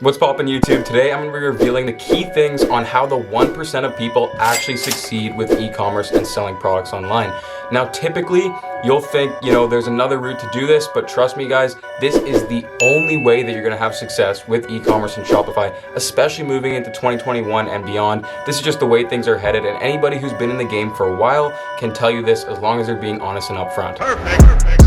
What's poppin' YouTube? Today I'm going to be revealing the key things on how the 1% of people actually succeed with e-commerce and selling products online. Now typically you'll think, there's another route to do this, but trust me guys, this is the only way that you're going to have success with e-commerce and Shopify, especially moving into 2021 and beyond. This is just the way things are headed, and anybody who's been in the game for a while can tell you this as long as they're being honest and upfront. Perfect.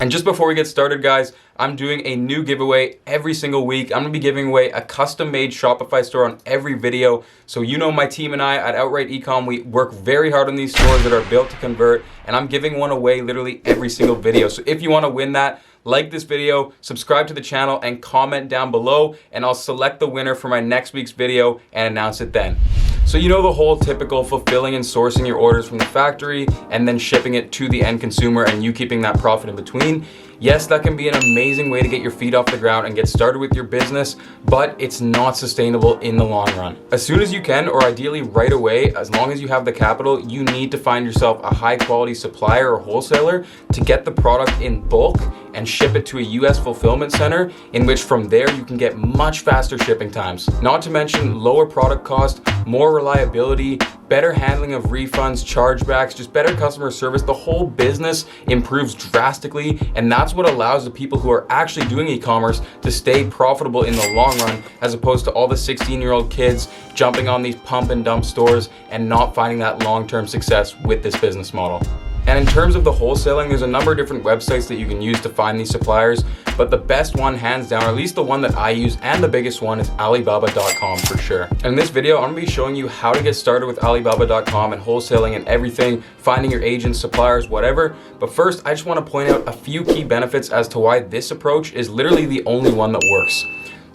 And just before we get started, guys, I'm doing a new giveaway every single week. I'm gonna be giving away a custom-made Shopify store on every video. So my team and I at Outright Ecom, we work very hard on these stores that are built to convert, and I'm giving one away literally every single video. So if you wanna win that, like this video, subscribe to the channel, and comment down below, and I'll select the winner for my next week's video and announce it then. So the whole typical fulfilling and sourcing your orders from the factory and then shipping it to the end consumer and you keeping that profit in between. Yes, that can be an amazing way to get your feet off the ground and get started with your business, but it's not sustainable in the long run. As soon as you can, or ideally right away, as long as you have the capital, you need to find yourself a high quality supplier or wholesaler to get the product in bulk and ship it to a US fulfillment center, in which from there you can get much faster shipping times. Not to mention lower product cost, more reliability, better handling of refunds, chargebacks, just better customer service. The whole business improves drastically, and that's what allows the people who are actually doing e-commerce to stay profitable in the long run, as opposed to all the 16-year-old kids jumping on these pump and dump stores and not finding that long-term success with this business model. And in terms of the wholesaling, there's a number of different websites that you can use to find these suppliers, but the best one, hands down, or at least the one that I use and the biggest one, is Alibaba.com for sure. And in this video, I'm gonna be showing you how to get started with Alibaba.com and wholesaling and everything, finding your agents, suppliers, whatever. But first, I just wanna point out a few key benefits as to why this approach is literally the only one that works.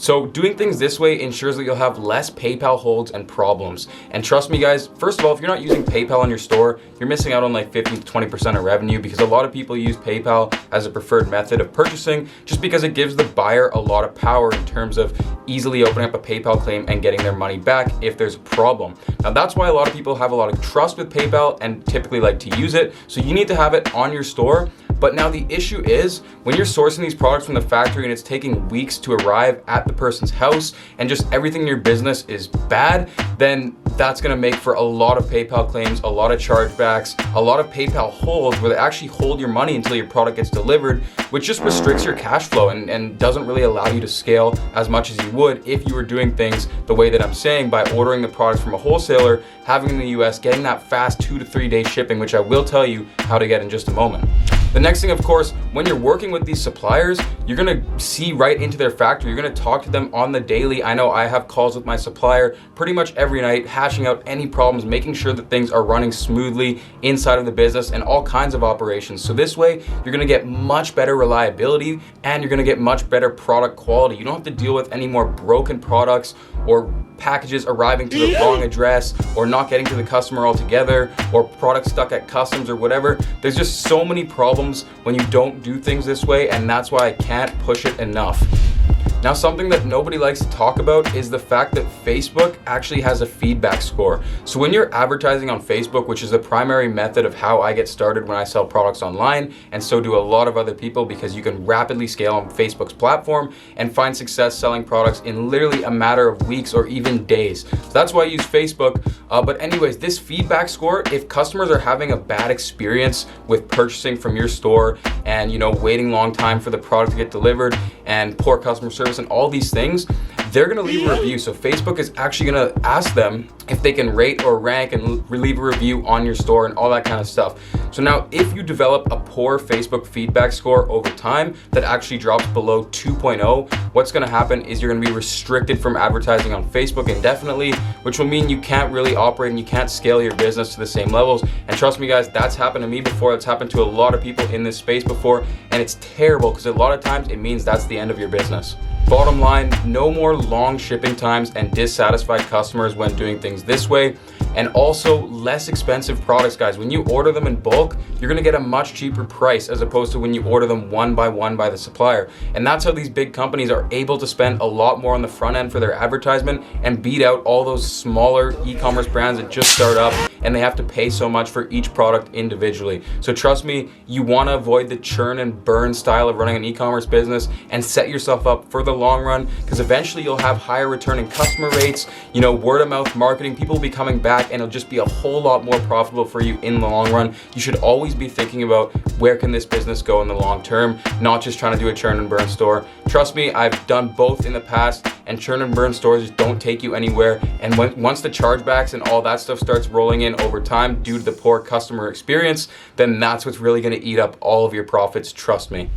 So doing things this way ensures that you'll have less PayPal holds and problems. And trust me guys, first of all, if you're not using PayPal on your store, you're missing out on like 50 to 20% of revenue, because a lot of people use PayPal as a preferred method of purchasing just because it gives the buyer a lot of power in terms of easily opening up a PayPal claim and getting their money back if there's a problem. Now that's why a lot of people have a lot of trust with PayPal and typically like to use it. So you need to have it on your store. But now the issue is when you're sourcing these products from the factory and it's taking weeks to arrive at the person's house and just everything in your business is bad, then that's gonna make for a lot of PayPal claims, a lot of chargebacks, a lot of PayPal holds where they actually hold your money until your product gets delivered, which just restricts your cash flow and doesn't really allow you to scale as much as you would if you were doing things the way that I'm saying, by ordering the products from a wholesaler, having in the US, getting that fast 2 to 3 day shipping, which I will tell you how to get in just a moment. The next thing, of course, when you're working with these suppliers, you're gonna see right into their factory. You're gonna talk to them on the daily. I know I have calls with my supplier pretty much every night, hashing out any problems, making sure that things are running smoothly inside of the business and all kinds of operations. So this way, you're gonna get much better reliability and you're gonna get much better product quality. You don't have to deal with any more broken products or packages arriving to the wrong address or not getting to the customer altogether or products stuck at customs or whatever. There's just so many problems when you don't do things this way, and that's why I can't push it enough. Now, something that nobody likes to talk about is the fact that Facebook actually has a feedback score. So when you're advertising on Facebook, which is the primary method of how I get started when I sell products online, and so do a lot of other people, because you can rapidly scale on Facebook's platform and find success selling products in literally a matter of weeks or even days. So that's why I use Facebook. But anyways, this feedback score, if customers are having a bad experience with purchasing from your store and waiting long time for the product to get delivered and poor customer service and all these things, they're gonna leave a review. So Facebook is actually gonna ask them if they can rate or rank and leave a review on your store and all that kind of stuff. So now if you develop a poor Facebook feedback score over time that actually drops below 2.0, what's gonna happen is you're gonna be restricted from advertising on Facebook indefinitely, which will mean you can't really operate and you can't scale your business to the same levels. And trust me guys, that's happened to me before. That's happened to a lot of people in this space before, and it's terrible because a lot of times it means that's the end of your business. Bottom line, no more long shipping times and dissatisfied customers when doing things this way. And also less expensive products, guys. When you order them in bulk, you're gonna get a much cheaper price as opposed to when you order them one by the supplier. And that's how these big companies are able to spend a lot more on the front end for their advertisement and beat out all those smaller e-commerce brands that just start up and they have to pay so much for each product individually. So trust me, you want to avoid the churn and burn style of running an e-commerce business and set yourself up for the long run, because eventually you'll have higher returning customer rates, word of mouth marketing, people will be coming back, and it'll just be a whole lot more profitable for you in the long run. You should always be thinking about where can this business go in the long term, not just trying to do a churn and burn store. Trust me, I've done both in the past, and churn and burn stores just don't take you anywhere. And once the chargebacks and all that stuff starts rolling in over time due to the poor customer experience, then that's what's really gonna eat up all of your profits, trust me.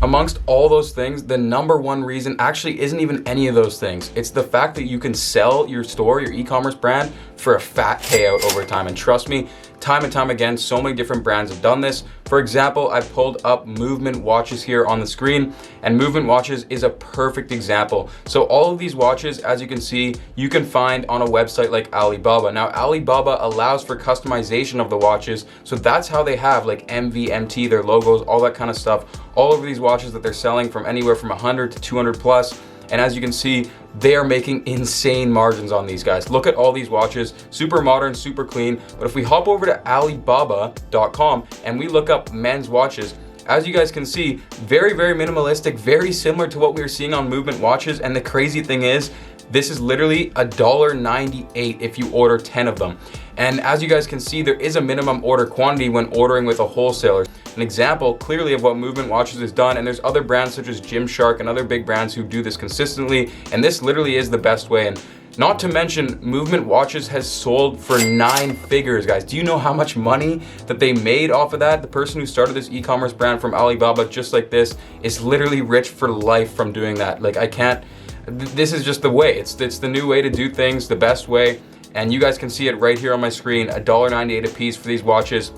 Amongst all those things, the number one reason actually isn't even any of those things. It's the fact that you can sell your store, your e-commerce brand, for a fat payout over time. And trust me, time and time again, so many different brands have done this. For example, I pulled up Movement watches here on the screen, and Movement watches is a perfect example. So all of these watches, as you can see, you can find on a website like Alibaba. Now, Alibaba allows for customization of the watches, so that's how they have like MV, MT, their logos, all that kind of stuff, all over these watches that they're selling from anywhere from 100 to 200 plus. And as you can see, they are making insane margins on these guys. Look at all these watches, super modern, super clean. But if we hop over to Alibaba.com and we look up men's watches, as you guys can see, very, very minimalistic, very similar to what we were seeing on Movement watches. And the crazy thing is, this is literally $1.98 if you order 10 of them. And as you guys can see, there is a minimum order quantity when ordering with a wholesaler. An example clearly of what Movement watches has done, and there's other brands such as Gymshark and other big brands who do this consistently, and this literally is the best way. And not to mention, Movement watches has sold for 9 figures, guys. Do you know how much money that they made off of that? The person who started this e-commerce brand from Alibaba, just like this, is literally rich for life from doing that. Like, I can't, this is just the way. It's the new way to do things, the best way. And you guys can see it right here on my screen, $1.98 a piece for these watches.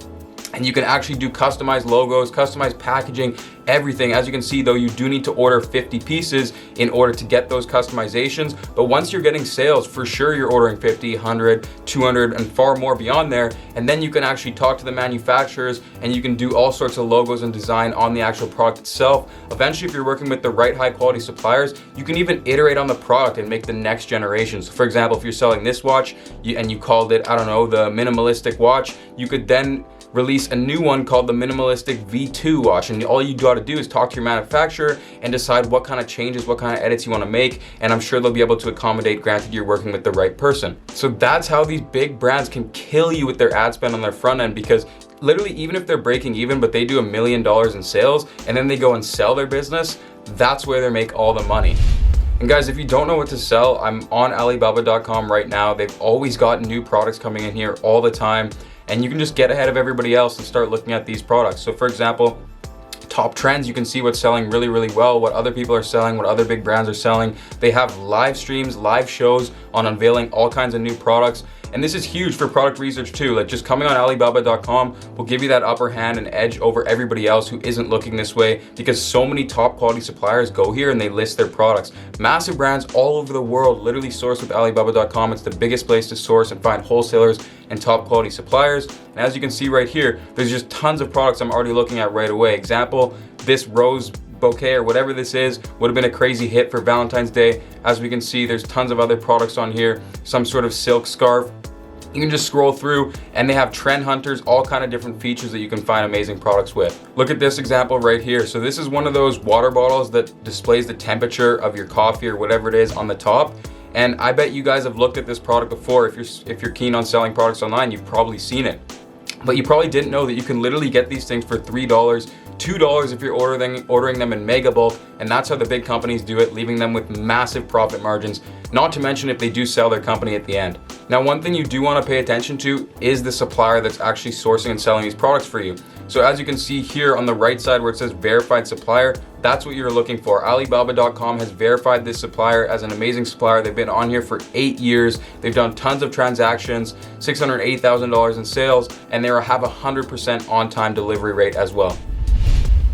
And you can actually do customized logos, customized packaging, everything. As you can see though, you do need to order 50 pieces in order to get those customizations. But once you're getting sales, for sure you're ordering 50, 100, 200, and far more beyond there. And then you can actually talk to the manufacturers and you can do all sorts of logos and design on the actual product itself. Eventually, if you're working with the right high quality suppliers, you can even iterate on the product and make the next generation. So for example, if you're selling this watch and you called it, I don't know, the minimalistic watch, you could then release a new one called the minimalistic V2 watch, and all you got to do is talk to your manufacturer and decide what kind of changes, what kind of edits you want to make, and I'm sure they'll be able to accommodate, granted you're working with the right person. So that's how these big brands can kill you with their ad spend on their front end, because literally even if they're breaking even but they do $1 million in sales and then they go and sell their business, that's where they make all the money. And guys, if you don't know what to sell, I'm on Alibaba.com right now. They've always got new products coming in here all the time. And you can just get ahead of everybody else and start looking at these products. So for example, top trends, you can see what's selling really, really well, what other people are selling, what other big brands are selling. They have live streams, live shows on unveiling all kinds of new products. And this is huge for product research too. Like, just coming on Alibaba.com will give you that upper hand and edge over everybody else who isn't looking this way, because so many top quality suppliers go here and they list their products. Massive brands all over the world literally source with Alibaba.com. It's the biggest place to source and find wholesalers and top quality suppliers. And as you can see right here, there's just tons of products I'm already looking at right away. Example, this rose bouquet or whatever this is would have been a crazy hit for Valentine's Day. As we can see, there's tons of other products on here, some sort of silk scarf. You can just scroll through and they have trend hunters, all kind of different features that you can find amazing products with. Look at this example right here. So this is one of those water bottles that displays the temperature of your coffee or whatever it is on the top. And I bet you guys have looked at this product before. If you're keen on selling products online, you've probably seen it. But you probably didn't know that you can literally get these things for $3, $2 if you're ordering them in mega bulk, and that's how the big companies do it, leaving them with massive profit margins, not to mention if they do sell their company at the end. Now, one thing you do want to pay attention to is the supplier that's actually sourcing and selling these products for you. So as you can see here on the right side where it says verified supplier, that's what you're looking for. Alibaba.com has verified this supplier as an amazing supplier. They've been on here for 8 years. They've done tons of transactions, $680,000 in sales, and they have 100% on-time delivery rate as well.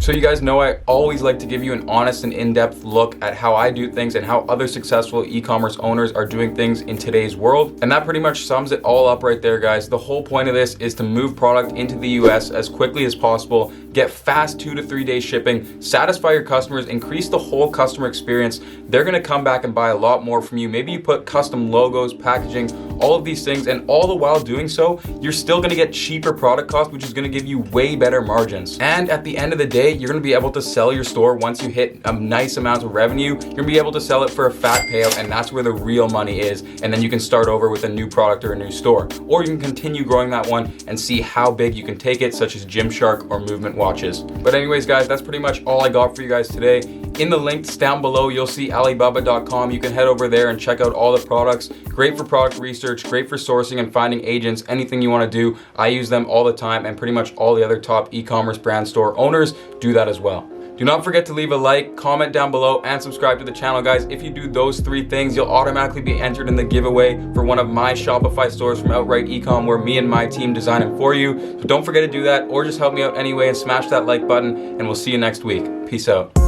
So you guys know I always like to give you an honest and in-depth look at how I do things and how other successful e-commerce owners are doing things in today's world. And that pretty much sums it all up right there, guys. The whole point of this is to move product into the US as quickly as possible, get fast 2 to 3 day shipping, satisfy your customers, increase the whole customer experience. They're gonna come back and buy a lot more from you. Maybe you put custom logos, packaging, all of these things, and all the while doing so, you're still gonna get cheaper product cost, which is gonna give you way better margins. And at the end of the day, you're gonna be able to sell your store once you hit a nice amount of revenue. You're gonna be able to sell it for a fat payout, and that's where the real money is. And then you can start over with a new product or a new store. Or you can continue growing that one and see how big you can take it, such as Gymshark or Movement watches. But anyways, guys, that's pretty much all I got for you guys today. In the links down below, you'll see Alibaba.com. You can head over there and check out all the products. Great for product research, great for sourcing and finding agents, anything you want to do. I use them all the time, and pretty much all the other top e-commerce brand store owners do that as well. Do not forget to leave a like, comment down below, and subscribe to the channel, guys. If you do those 3 things, you'll automatically be entered in the giveaway for one of my Shopify stores from Outright Ecom, where me and my team design them for you. So don't forget to do that, or just help me out anyway and smash that like button, and we'll see you next week. Peace out.